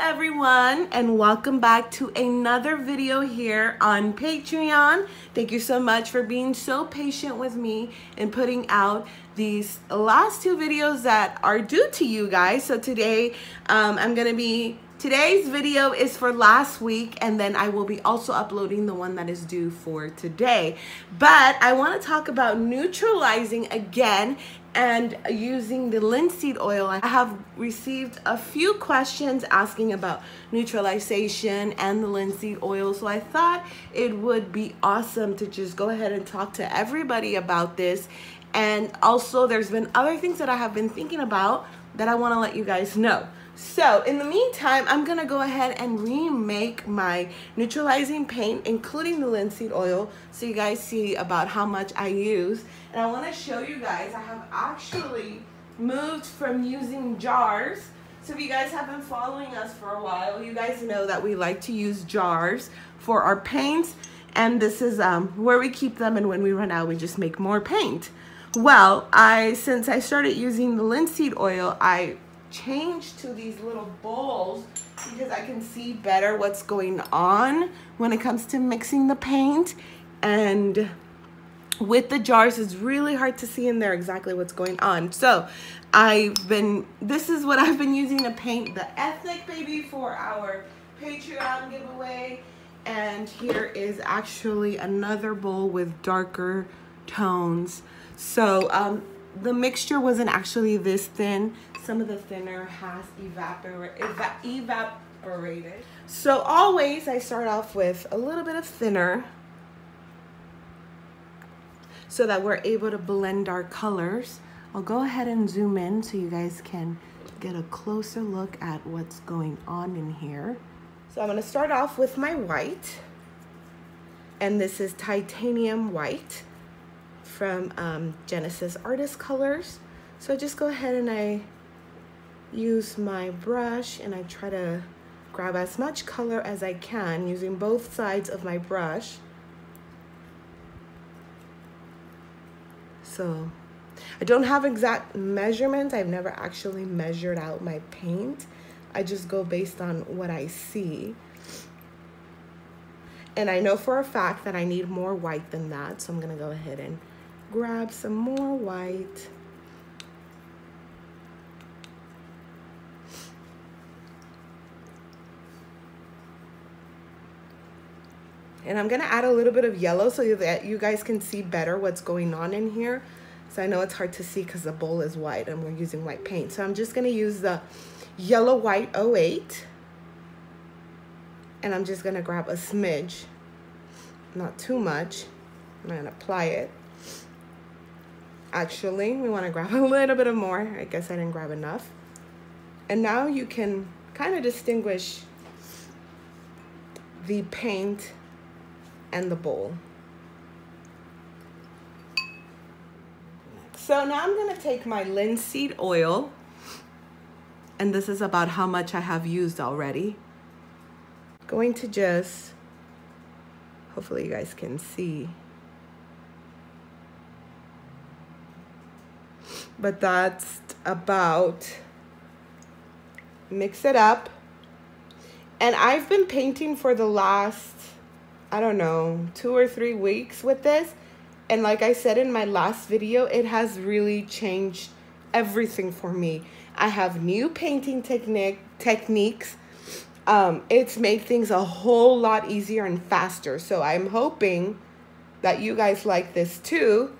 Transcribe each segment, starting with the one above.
everyone, and welcome back to another video here on Patreon. Thank you so much for being so patient with me and putting out these last two videos that are due to you guys. So today today's video is for last week, and then I will be also uploading the one that is due for today. But I want to talk about neutralizing again and using the linseed oil. I have received a few questions asking about neutralization and the linseed oil, so I thought it would be awesome to just go ahead and talk to everybody about this. And also there's been other things that I have been thinking about that I want to let you guys know. So in the meantime, I'm gonna go ahead and remake my neutralizing paint, including the linseed oil, so you guys see about how much I use. And I wanna show you guys, I have actually moved from using jars. So if you guys have been following us for a while, you guys know that we like to use jars for our paints. And this is where we keep them, and when we run out, we just make more paint. Well, since I started using the linseed oil, I changed to these little bowls because I can see better what's going on when it comes to mixing the paint. And with the jars, it's really hard to see in there exactly what's going on. So this is what I've been using to paint the ethnic baby for our Patreon giveaway. And here is actually another bowl with darker tones. So the mixture wasn't actually this thin. Some of the thinner has evaporated. So always I start off with a little bit of thinner so that we're able to blend our colors. I'll go ahead and zoom in so you guys can get a closer look at what's going on in here. So I'm gonna start off with my white, and this is titanium white from Genesis Artist Colors. So I just go ahead and I use my brush and I try to grab as much color as I can using both sides of my brush. So I don't have exact measurements. I've never actually measured out my paint. I just go based on what I see. And I know for a fact that I need more white than that, so I'm gonna go ahead and grab some more white. And I'm gonna add a little bit of yellow so that you guys can see better what's going on in here. So I know it's hard to see because the bowl is white and we're using white paint. So I'm just gonna use the yellow white 08. And I'm just gonna grab a smidge, not too much. I'm gonna apply it. Actually, we wanna grab a little bit of more. I guess I didn't grab enough. And now you can kind of distinguish the paint and the bowl. So now I'm gonna take my linseed oil, and this is about how much I have used already. Going to just, hopefully you guys can see, but that's about, mix it up. And I've been painting for the last, I don't know, 2 or 3 weeks with this. And like I said in my last video, it has really changed everything for me. I have new painting techniques. It's made things a whole lot easier and faster. So I'm hoping that you guys like this too,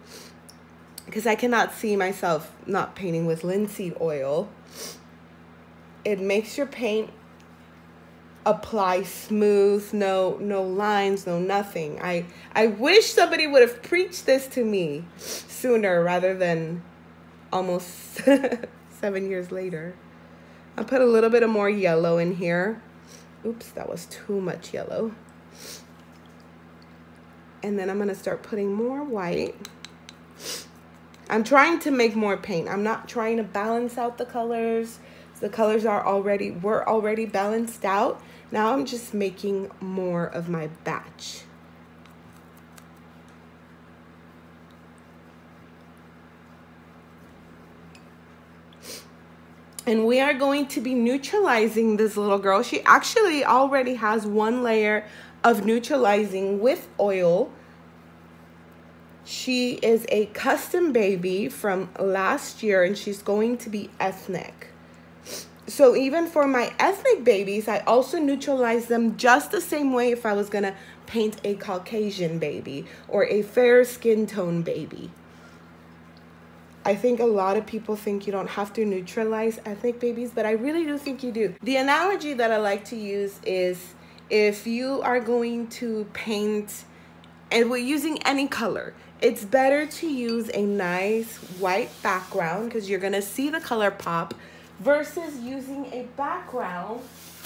because I cannot see myself not painting with linseed oil. It makes your paint apply smooth, no lines, no nothing. I wish somebody would have preached this to me sooner rather than almost 7 years later. I'll put a little bit of more yellow in here. Oops, that was too much yellow. And then I'm gonna start putting more white. I'm trying to make more paint. I'm not trying to balance out the colors. The colors were already balanced out. Now I'm just making more of my batch. And we are going to be neutralizing this little girl. She actually already has one layer of neutralizing with oil. She is a custom baby from last year, and she's going to be ethnic. So even for my ethnic babies, I also neutralize them just the same way if I was gonna paint a Caucasian baby or a fair skin tone baby. I think a lot of people think you don't have to neutralize ethnic babies, but I really do think you do. The analogy that I like to use is if you are going to paint, and we're using any color, it's better to use a nice white background because you're gonna see the color pop versus using a background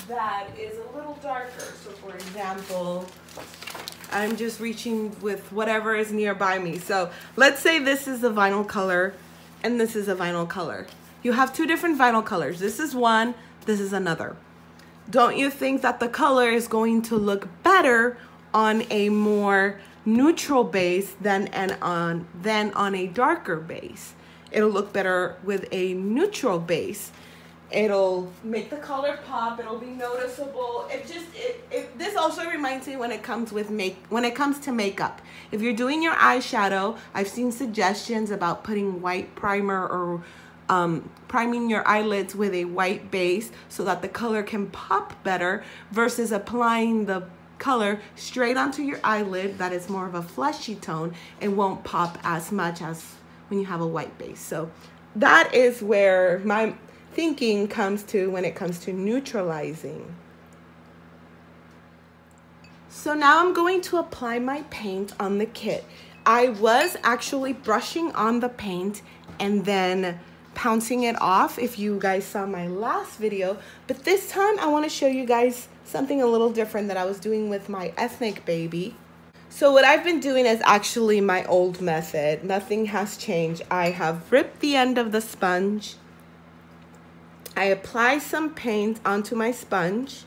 that is a little darker. So for example, I'm just reaching with whatever is nearby me. So let's say this is the vinyl color and this is a vinyl color. You have two different vinyl colors. This is one, this is another. Don't you think that the color is going to look better on a more neutral base than on a darker base? It'll look better with a neutral base. It'll make the color pop. It'll be noticeable. This also reminds me when it comes to makeup. If you're doing your eyeshadow, I've seen suggestions about putting white primer or priming your eyelids with a white base so that the color can pop better versus applying the color straight onto your eyelid that is more of a fleshy tone and won't pop as much as when you have a white base. So that is where my thinking comes to when it comes to neutralizing. So now I'm going to apply my paint on the kit. I was actually brushing on the paint and then pouncing it off if you guys saw my last video, but this time I want to show you guys something a little different that I was doing with my ethnic baby. So what I've been doing is actually my old method. Nothing has changed. I have ripped the end of the sponge. I apply some paint onto my sponge.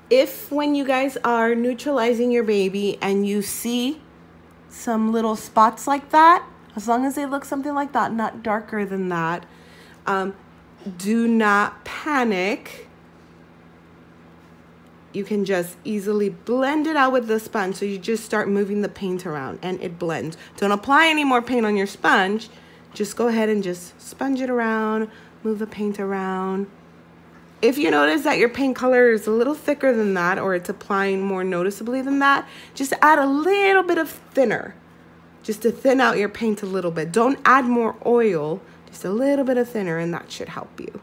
If when you guys are neutralizing your baby and you see some little spots like that, as long as they look something like that, not darker than that, do not panic. you can just easily blend it out with the sponge. So you just start moving the paint around and it blends. Don't apply any more paint on your sponge. Just go ahead and just sponge it around, move the paint around. If you notice that your paint color is a little thicker than that, or it's applying more noticeably than that, just add a little bit of thinner, just to thin out your paint a little bit. Don't add more oil, just a little bit of thinner, and that should help you.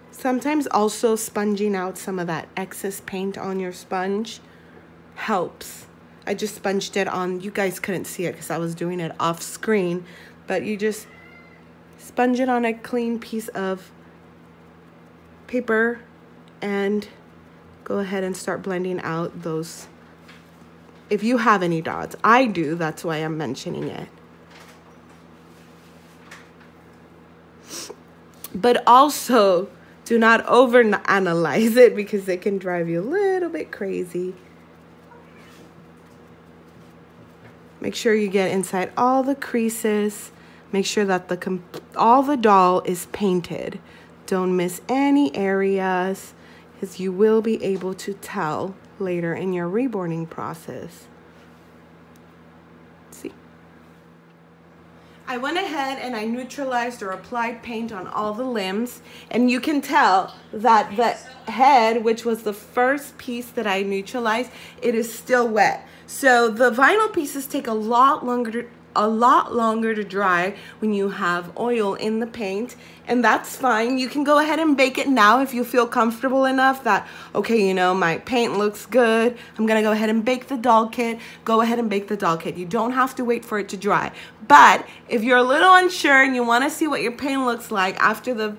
Sometimes also sponging out some of that excess paint on your sponge helps. I just sponged it on, you guys couldn't see it because I was doing it off screen, but you just sponge it on a clean piece of paper and go ahead and start blending out those, if you have any dots. I do, that's why I'm mentioning it. But also, do not overanalyze it because it can drive you a little bit crazy. Make sure you get inside all the creases. Make sure that all the doll is painted. Don't miss any areas, because you will be able to tell later in your reborning process. See? I went ahead and I neutralized or applied paint on all the limbs, and you can tell that the head, which was the first piece that I neutralized, it is still wet. So the vinyl pieces take a lot longer to dry when you have oil in the paint, and that's fine. You can go ahead and bake it now if you feel comfortable enough that, okay, you know, my paint looks good, I'm gonna go ahead and bake the doll kit. Go ahead and bake the doll kit. You don't have to wait for it to dry. But if you're a little unsure and you want to see what your paint looks like after the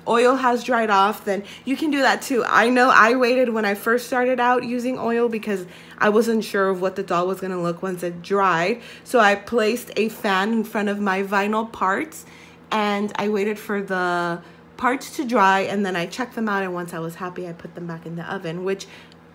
oil has dried off, then you can do that too. I know I waited when I first started out using oil because I wasn't sure of what the doll was going to look once it dried. So I placed a fan in front of my vinyl parts and I waited for the parts to dry, and then I checked them out, and once I was happy I put them back in the oven, which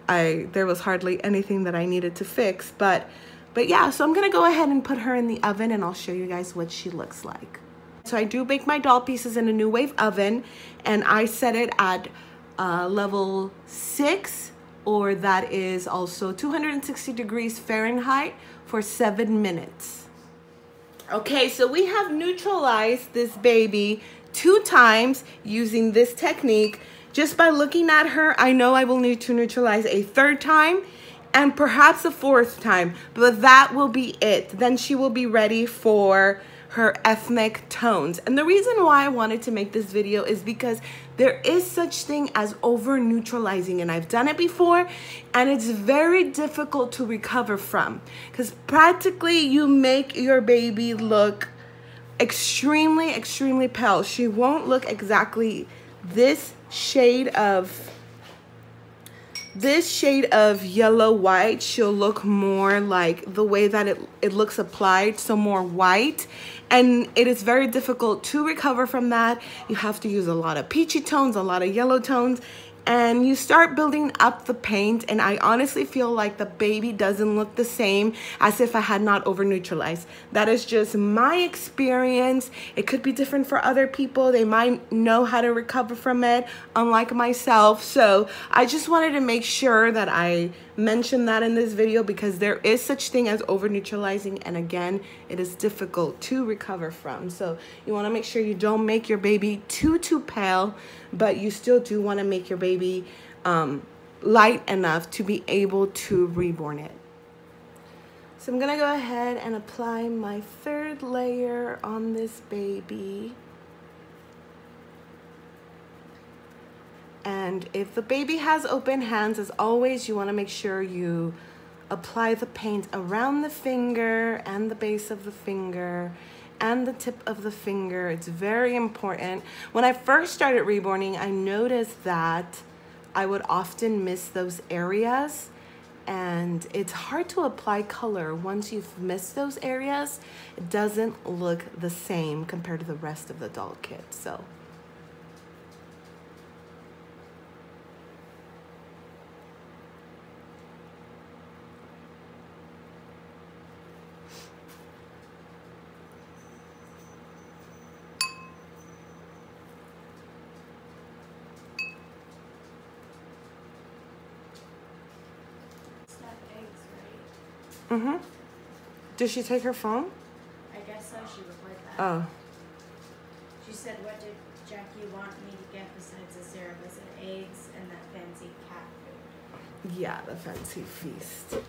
there was hardly anything that I needed to fix. But yeah, so I'm going to go ahead and put her in the oven and I'll show you guys what she looks like. So I do bake my doll pieces in a New Wave oven, and I set it at level 6, or that is also 260 degrees Fahrenheit, for 7 minutes. Okay, so we have neutralized this baby 2 times using this technique. Just by looking at her, I know I will need to neutralize a 3rd time and perhaps a 4th time, but that will be it. Then she will be ready for her ethnic tones. And the reason why I wanted to make this video is because there is such thing as over neutralizing, and I've done it before, and it's very difficult to recover from, because practically you make your baby look extremely pale. She won't look exactly this shade of yellow white. She'll look more like the way that it looks applied, so more white, and it is very difficult to recover from that. You have to use a lot of peachy tones, a lot of yellow tones, and you start building up the paint, and I honestly feel like the baby doesn't look the same as if I had not over neutralized. That is just my experience. It could be different for other people. They might know how to recover from it, unlike myself. So I just wanted to make sure that I mentioned that in this video, because there is such thing as over neutralizing, and again, it is difficult to recover from. So you want to make sure you don't make your baby too pale, but you still do want to make your baby light enough to be able to reborn it. So I'm gonna go ahead and apply my 3rd layer on this baby. And if the baby has open hands, as always, you want to make sure you apply the paint around the finger and the base of the finger and the tip of the finger. It's very important. When I first started reborning, I noticed that I would often miss those areas, and it's hard to apply color once you've missed those areas. It doesn't look the same compared to the rest of the doll kit. So mm-hmm. Did she take her phone? I guess so. She replied that. Oh. She said, "What did Jackie want me to get besides the syrup?" I said, "Eggs and that fancy cat food." Yeah, the fancy feast.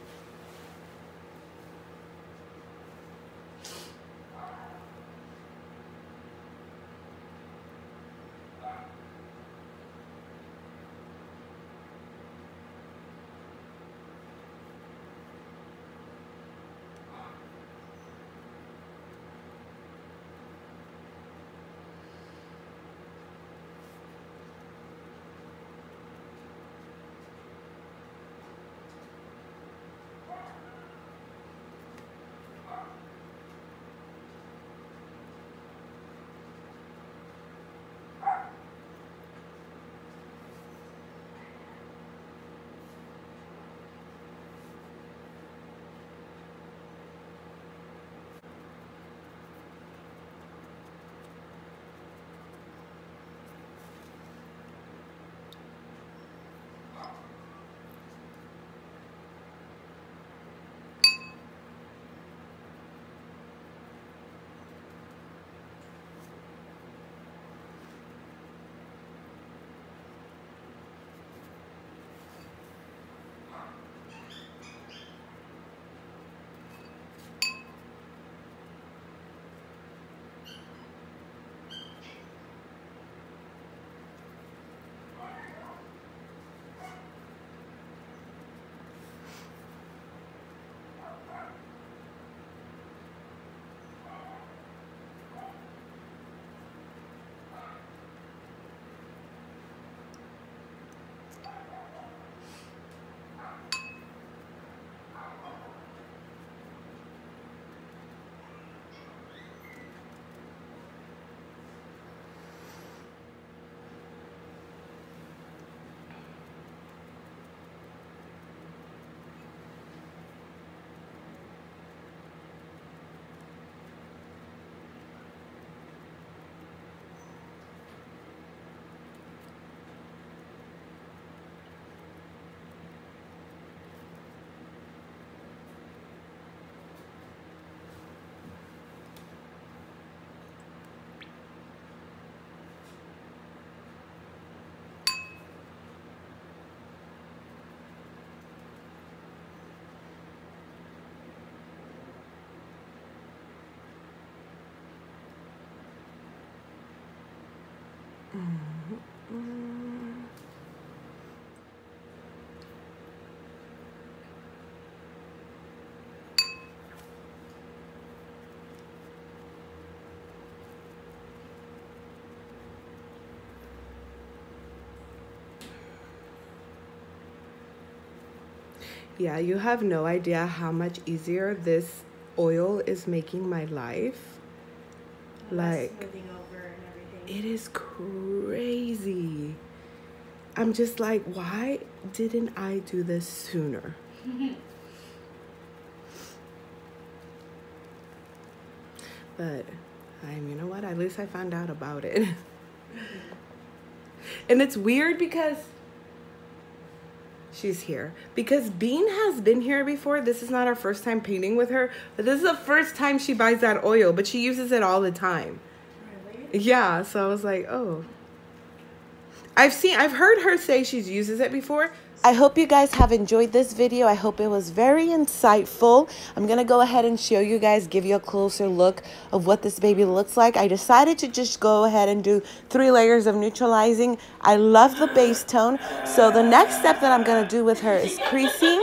Yeah, you have no idea how much easier this oil is making my life. Like, smoothing over and everything. it is crazy. I'm just like, why didn't I do this sooner? But you know what? At least I found out about it. And it's weird because she's here. Because Bean has been here before. This is not our first time painting with her. But this is the first time she buys that oil. But she uses it all the time. Really? Yeah, so I was like, oh. I've heard her say she uses it before. I hope you guys have enjoyed this video. I hope it was very insightful. I'm going to go ahead and show you guys, give you a closer look of what this baby looks like. I decided to just go ahead and do 3 layers of neutralizing. I love the base tone. So the next step that I'm going to do with her is creasing,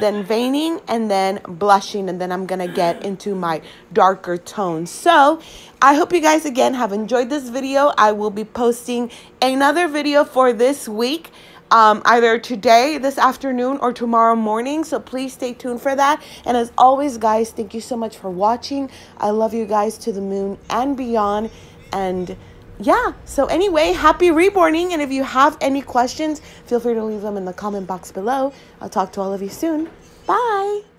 then veining, and then blushing. And then I'm going to get into my darker tones. So I hope you guys, again, have enjoyed this video. I will be posting another video for this week. either today, this afternoon, or tomorrow morning. So please stay tuned for that. And as always, guys, thank you so much for watching. I love you guys to the moon and beyond. And yeah, so anyway, happy reborning. And if you have any questions, feel free to leave them in the comment box below. I'll talk to all of you soon. Bye.